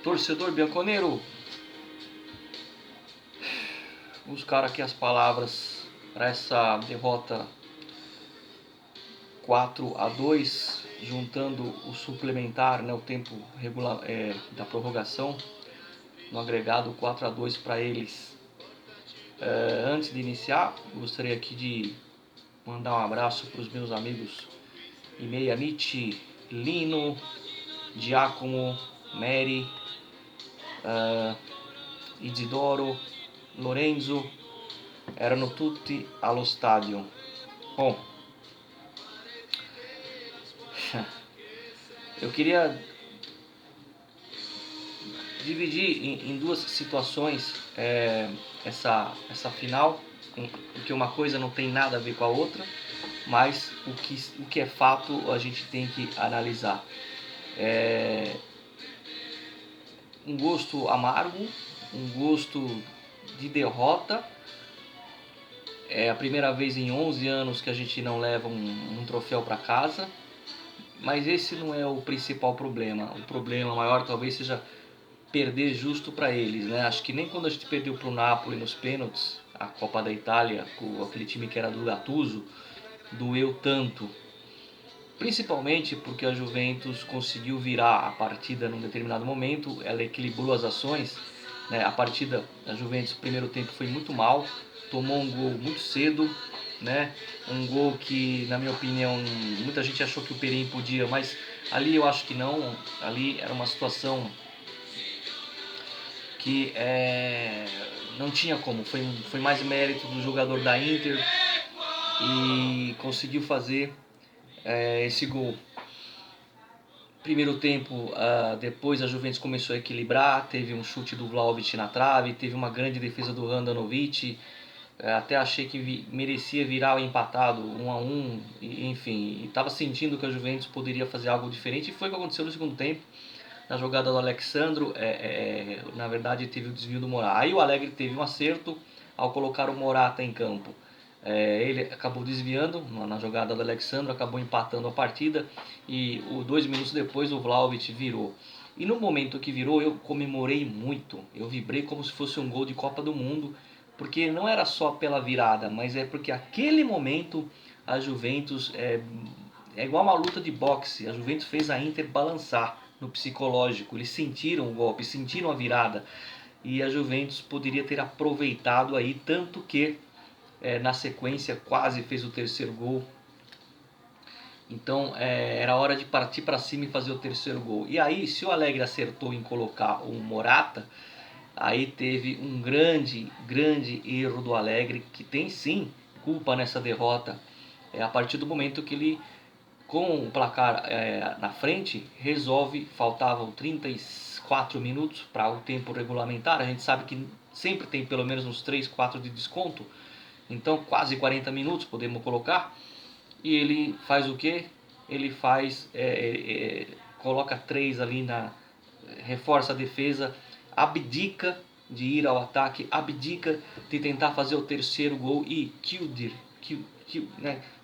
Torcedor bianconero, buscar aqui as palavras para essa derrota 4-2, juntando o suplementar, né, o tempo regular, da prorrogação, no agregado 4-2 para eles. Antes de iniciar, gostaria aqui de mandar um abraço para os meus amigos Imei Amici, Lino, Giacomo, Mary, Isidoro, Lorenzo, erano tutti allo stadio. Bom, eu queria dividir em duas situações essa final, porque uma coisa não tem nada a ver com a outra, mas o que é fato a gente tem que analisar. Um gosto amargo, um gosto de derrota. É a primeira vez em 11 anos que a gente não leva um troféu para casa, mas esse não é o principal problema. O problema maior talvez seja perder justo para eles, né? Acho que nem quando a gente perdeu para o Napoli nos pênaltis, a Copa da Itália, com aquele time que era do Gattuso, doeu tanto. Principalmente porque a Juventus conseguiu virar a partida num determinado momento, ela equilibrou as ações, né? A Juventus no primeiro tempo foi muito mal, tomou um gol muito cedo, né? Um gol que, na minha opinião, muita gente achou que o Perin podia, mas ali eu acho que não. Ali era uma situação que não tinha como. Foi mais mérito do jogador da Inter e conseguiu fazer esse gol. Primeiro tempo, depois a Juventus começou a equilibrar, teve um chute do Vlahovic na trave, teve uma grande defesa do Handanovic, até achei que merecia virar o empatado 1-1, enfim, estava sentindo que a Juventus poderia fazer algo diferente, e foi o que aconteceu no segundo tempo. Na jogada do Alexandro, na verdade teve o desvio do Morata. Aí o Allegri teve um acerto ao colocar o Morata em campo. Ele acabou desviando na jogada do Alexandro, acabou empatando a partida, e 2 minutos depois o Vlahovic virou. E no momento que virou, eu comemorei muito, eu vibrei como se fosse um gol de Copa do Mundo, porque não era só pela virada, mas é porque aquele momento a Juventus é igual uma luta de boxe, a Juventus fez a Inter balançar no psicológico, eles sentiram o golpe, sentiram a virada, e a Juventus poderia ter aproveitado aí, tanto que na sequência quase fez o terceiro gol. Então era hora de partir para cima e fazer o terceiro gol. E aí, se o Allegri acertou em colocar o Morata, aí teve um grande erro do Allegri, que tem sim culpa nessa derrota. A partir do momento que ele, com o placar na frente, resolve, faltavam 34 minutos para o tempo regulamentar, a gente sabe que sempre tem pelo menos uns 3, 4 de desconto, então quase 40 minutos podemos colocar, e ele faz o que? Ele faz, coloca 3 ali, reforça a defesa, abdica de ir ao ataque, abdica de tentar fazer o terceiro gol e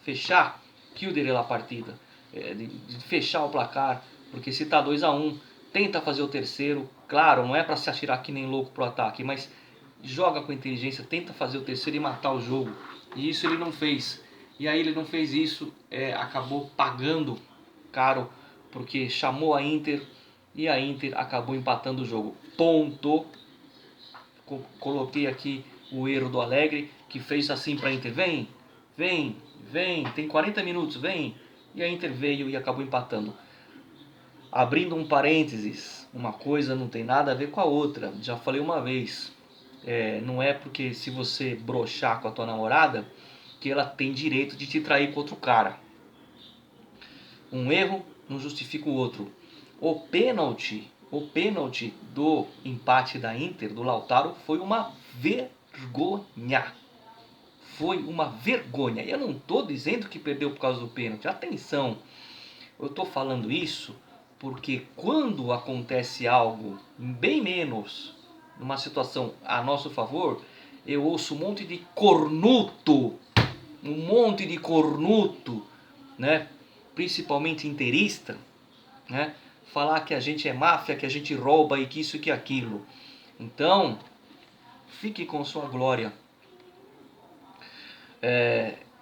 fechar a partida, de fechar o placar, porque se está 2-1, tenta fazer o terceiro, claro, não é para se atirar que nem louco pro ataque, mas joga com inteligência, tenta fazer o terceiro e matar o jogo, e isso ele não fez. E aí ele não fez isso, acabou pagando caro, porque chamou a Inter e a Inter acabou empatando o jogo. Ponto. Coloquei aqui o erro do Allegri, que fez assim para a Inter: vem, tem 40 minutos, vem. E a Inter veio e acabou empatando. Abrindo um parênteses, uma coisa não tem nada a ver com a outra, já falei uma vez. Não é porque se você broxar com a tua namorada que ela tem direito de te trair com outro cara. Um erro não justifica o outro. O pênalti do empate da Inter, do Lautaro, foi uma vergonha. Foi uma vergonha. E eu não estou dizendo que perdeu por causa do pênalti. Atenção, eu estou falando isso porque quando acontece algo bem menos, numa situação a nosso favor, eu ouço um monte de cornuto, né? Principalmente interista, né? falar que a gente é máfia, que a gente rouba e que isso e que aquilo. Então, fique com sua glória.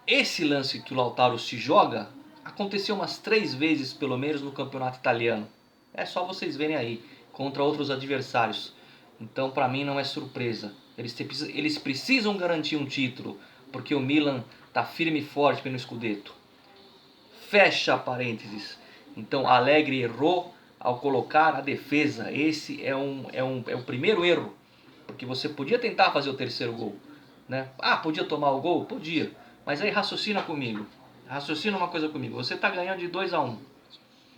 Esse lance que o Lautaro se joga aconteceu umas 3 vezes pelo menos no campeonato italiano. É só vocês verem aí, contra outros adversários. Então para mim não é surpresa. Eles precisam garantir um título, porque o Milan está firme e forte pelo Scudetto. Fecha parênteses. Então Allegri errou ao colocar a defesa. Esse é o primeiro erro. Porque você podia tentar fazer o terceiro gol. Né? Ah, podia tomar o gol? Podia. Mas aí raciocina comigo. Raciocina uma coisa comigo. Você está ganhando de 2-1.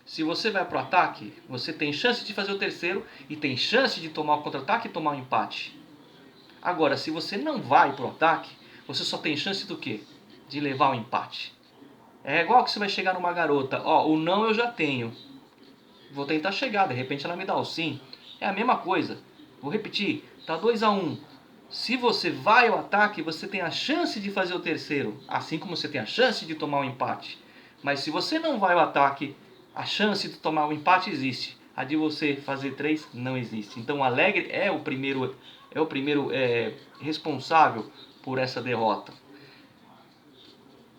Se você vai para o ataque, você tem chance de fazer o terceiro e tem chance de tomar o contra-ataque e tomar o empate. Agora, se você não vai para o ataque, você só tem chance do quê? De levar o empate. É igual que você vai chegar numa garota. Ó, o não eu já tenho. Vou tentar chegar, de repente ela me dá o sim. É a mesma coisa. Vou repetir. Tá 2-1. Se você vai ao ataque, você tem a chance de fazer o terceiro, assim como você tem a chance de tomar o empate. Mas se você não vai ao ataque, a chance de tomar o empate existe. A de você fazer 3 não existe. Então o Allegri é o primeiro responsável por essa derrota.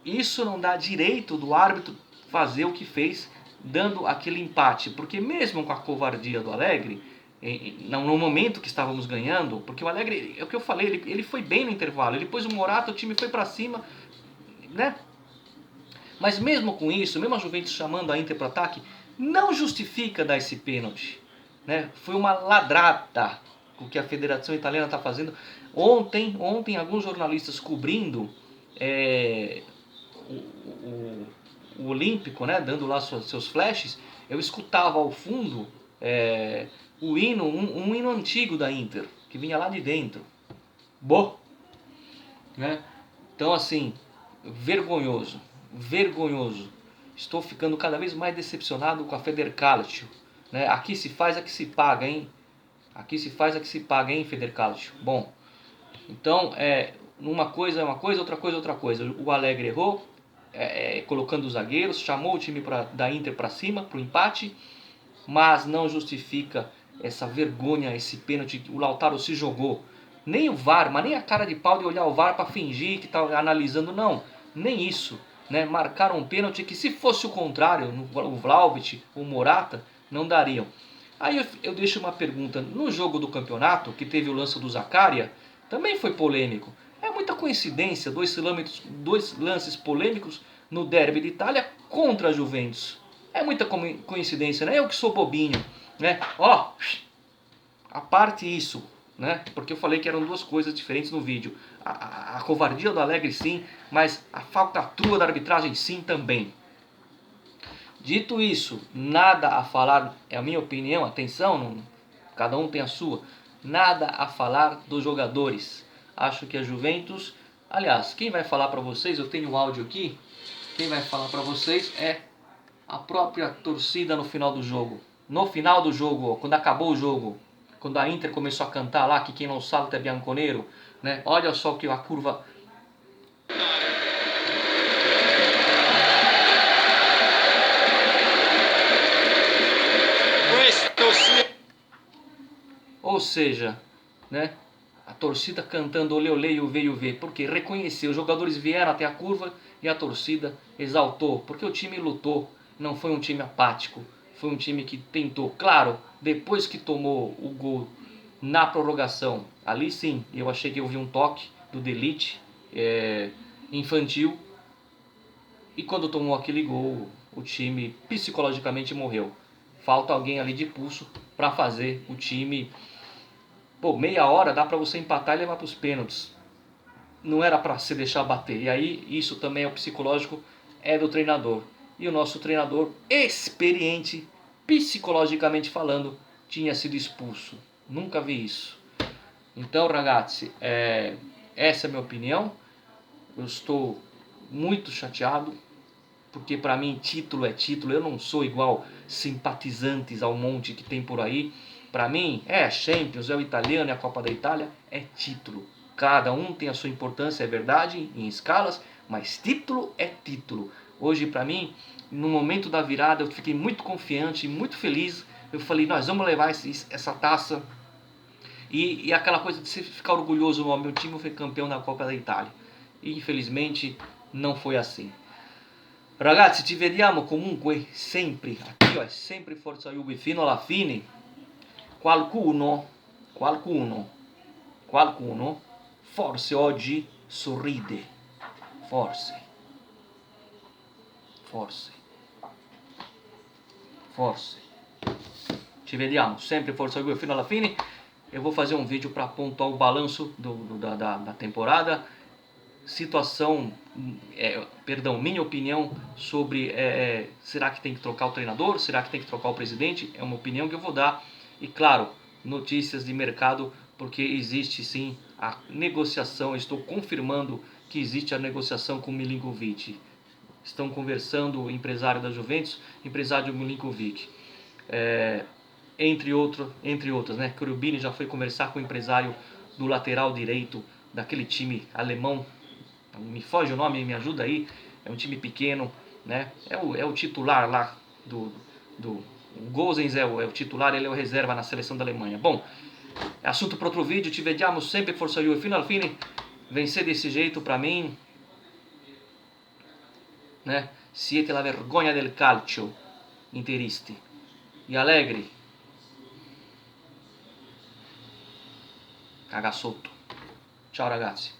Isso não dá direito do árbitro fazer o que fez, dando aquele empate. Porque mesmo com a covardia do Allegri, no momento que estávamos ganhando, porque o Allegri, é o que eu falei, ele foi bem no intervalo, ele pôs o Morata, o time foi para cima, né? Mas mesmo com isso, mesmo a Juventus chamando a Inter para ataque, não justifica dar esse pênalti, né? Foi uma ladrada o que a Federação Italiana está fazendo. Ontem alguns jornalistas cobrindo o Olímpico, né, dando lá seus flashes, eu escutava ao fundo o hino, um hino antigo da Inter, que vinha lá de dentro. Né? Então assim, vergonhoso. Estou ficando cada vez mais decepcionado com a Federcalcio. Né? Aqui se faz, aqui se paga, hein? Aqui se faz, aqui se paga, hein, Federcalcio? Bom, então, uma coisa é uma coisa, outra coisa é outra coisa. O Allegri errou, colocando os zagueiros, chamou o time da Inter para cima, para o empate, mas não justifica essa vergonha, esse pênalti que o Lautaro se jogou. Nem o VAR, mas nem a cara de pau de olhar o VAR para fingir que está analisando, não. Nem isso. Né? Marcaram um pênalti que, se fosse o contrário, o Vlahovic, o Morata, não dariam. Aí eu deixo uma pergunta. No jogo do campeonato, que teve o lance do Zaccaria, também foi polêmico. É muita coincidência, dois lances polêmicos no derby de Itália contra a Juventus. É muita coincidência, né? Eu que sou bobinho, né? Ó, a parte isso, né? Porque eu falei que eram duas coisas diferentes no vídeo. A covardia do Allegri sim, mas a falcatrua da arbitragem sim também. Dito isso, nada a falar, é a minha opinião, atenção, cada um tem a sua. Nada a falar dos jogadores. Acho que a Juventus, aliás, quem vai falar para vocês, eu tenho o áudio aqui, quem vai falar para vocês é a própria torcida no final do jogo. No final do jogo, quando acabou o jogo, quando a Inter começou a cantar lá que quem não salta é bianconero, né? Olha só que a curva... Ou seja, né, a torcida cantando olê olê e o veio ver, porque reconheceu, os jogadores vieram até a curva e a torcida exaltou, porque o time lutou, não foi um time apático, foi um time que tentou. Claro, depois que tomou o gol na prorrogação, ali sim, eu achei que eu vi um toque do De Ligt, infantil, e quando tomou aquele gol, o time psicologicamente morreu. Falta alguém ali de pulso para fazer o time... Pô, meia hora dá para você empatar e levar para os pênaltis. Não era para se deixar bater. E aí, isso também é o psicológico, é do treinador. E o nosso treinador, experiente, psicologicamente falando, tinha sido expulso. Nunca vi isso. Então, ragazzi, essa é a minha opinião. Eu estou muito chateado, porque para mim título é título. Eu não sou igual simpatizantes ao monte que tem por aí. Para mim, a Champions, é o italiano, é a Copa da Itália, é título. Cada um tem a sua importância, é verdade, em escalas, mas título é título. Hoje, para mim, no momento da virada eu fiquei muito confiante, muito feliz. Eu falei, nós vamos levar essa taça. E aquela coisa de você ficar orgulhoso, o meu time foi campeão da Copa da Itália. E infelizmente não foi assim. Ragazzi, ci vediamo comunque sempre, aqui è sempre Forza Juve fino alla fine. Qualcuno, forse oggi sorride, forse, Ci vediamo sempre Forza Juve fino alla fine. Eu vou fazer um vídeo para pontuar o balanço da temporada. Situação, minha opinião sobre será que tem que trocar o treinador, será que tem que trocar o presidente, é uma opinião que eu vou dar. E claro, notícias de mercado, porque existe sim a negociação, estou confirmando que existe a negociação com o Milinkovic. Estão conversando o empresário da Juventus, empresário do Milinkovic. Entre outras, né? Cherubini já foi conversar com o empresário do lateral direito daquele time alemão, me foge o nome, me ajuda aí, é um time pequeno, né? É o titular lá o Gosens é o titular, ele é o reserva na seleção da Alemanha. Bom, é assunto para outro vídeo, ci vediamo sempre Forza Juve fino alla fine. Vencer desse jeito para mim, né? Siete la vergogna del calcio, interisti. E Allegri, caga sotto. Ciao ragazzi.